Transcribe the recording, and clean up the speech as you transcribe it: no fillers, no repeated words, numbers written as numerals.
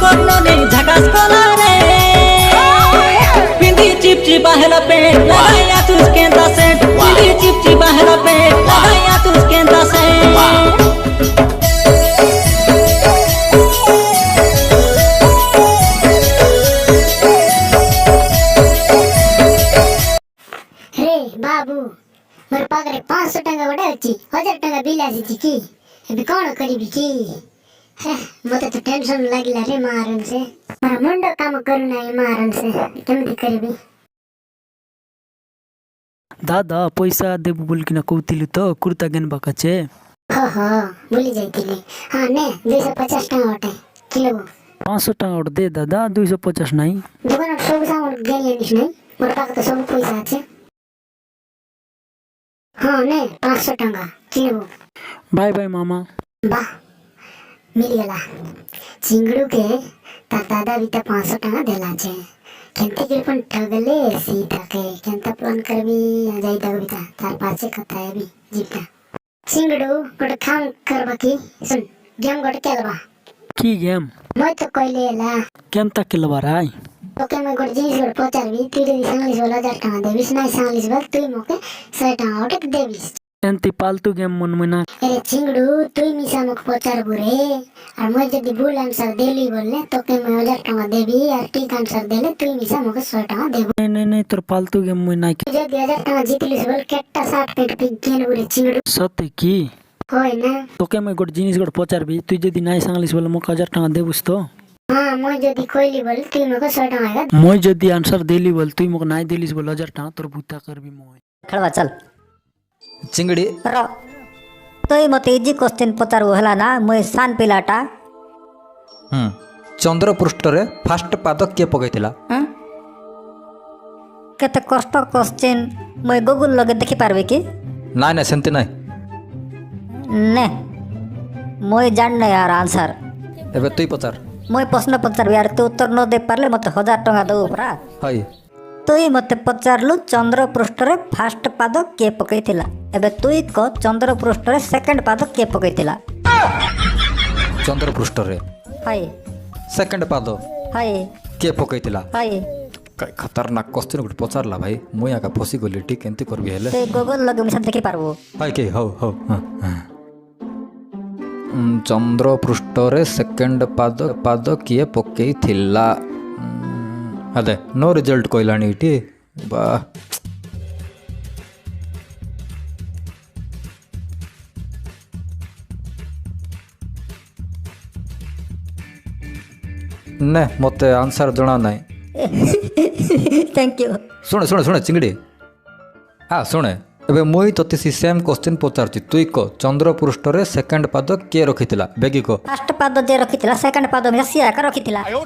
করলনি ঝাকাস কলারে পিন্দি চিপচিপা হেলা পেট লাগাইয়া তুস কেন্দা সেট পিন্দি চিপচিপা হেলা পেট লাগাইয়া তুস কেন্দা সেট रे बाबू मोर पाखरे 500 टंका बड़ा अछि 1000 टंका बिल आसी की एबे कोन करिबी की मते तो टेंशन लागिला रे मारन से मोर मुंड काम करू नै मारन से केमति करिबी दादा पैसा देबु बोलकिन कौतिलु त कुर्ता गेन बाकाचे हो भूली जाइतिली हां ने 250 टंका उठे किलो 500 टंका दे दादा 250 नहीं दुकान सब सामान गेले निस नै मोर पाख तो सब पैसा अछि हां ने 500 टंका किलो बाय बाय मामा बा मिलिगला चिंगड़ू के तार दादा भी तो 500 टंका देला छे केंते के पण ठगले सीता के केंता प्लान करबी जाई दगबी तार पाछे कथा है भी जीता चिंगड़ू गोटे काम करबा की सुन गेम गोटे खेलबा की गेम मैं तो कहलेला केंता केलबा राय ओके मैं गोटे जिनिस गोटे पचारबी तू जदी सांगलिस बोला 1000 टंका देबिस नाही सांगलिस बोल तू मोके 100 टंका ओटे देबिस एंती पालतू गेम मन में ना अरे चिंगड़ू तू मिसा मुख पचारबू रे और मैं जदी भूल आंसर देली बोलले तो के मैं 1000 टंका देबी और ठीक आंसर देले तू मिसा मुख 100 टंका देबू नहीं तोर पालतू गेम में ना जदी 1000 टंका जीतलिस बोल केट्टा 60 पेट पे गेन रे चिंगड़ू सत्य की होय ना तोके मैं गोटे जिनिस गोटे पचारबी तू जदी नाही सांगलिस बोले मोक 1000 टंका देबुस तो हां मैं जदी कहली बोल तू मोके 100 टंका आएगा मैं जदी आंसर देली बोल तू मोक नाही देलिस बोल 1000 टंका तोर भूता करबी मोय खेलवा चल चिंगड़ी र तोय मते इजी क्वेश्चन पचारबो हला ना मैं सान पिलाटा चंद्र पृष्ठ रे फास्ट पाद के पकैतिला केते कष्ट क्वेश्चन मैं गूगल लगे देखि पारबे की ना ना सेंते नाही ने मैं जान नै यार आंसर एबे तुई पचार मैं प्रश्न पचारबी यार तू उत्तर न दे पारले मते 1000 टंका दो परा हाय तुई मते पचारलु चंद्र पृष्ठ रे फास्ट पाद के पकैतिला एबे तुई को चंद्र पृष्ठ रे सेकंड पाद के पकैतिला चंद्र पृष्ठ रे हाय सेकंड पाद हाय के पकैतिला हाय काय खतरनाक क्वेश्चन गुड पचारला भाई मुई आका फसी गली ठीक एंती करबी हेले ते गूगल लगे मिसा देखि पारबो हाय के हो चंद्र पृष्ठ रे सेकंड पाद किए पकैतिला अदे नो रिजल्ट कोइलानी इटी बा ने मते आंसर जणा नाही थैंक यू सुने चिंगड़ी हाँ सुने एबे मुई तोते सी सेम क्वेश्चन पचारछि तुई को चंद्र पृष्ठ रे सेकंड पाद के रखितिला बेगी को फास्ट पाद जे रखितिला सेकंड पाद में सिया का रखितिला हेलो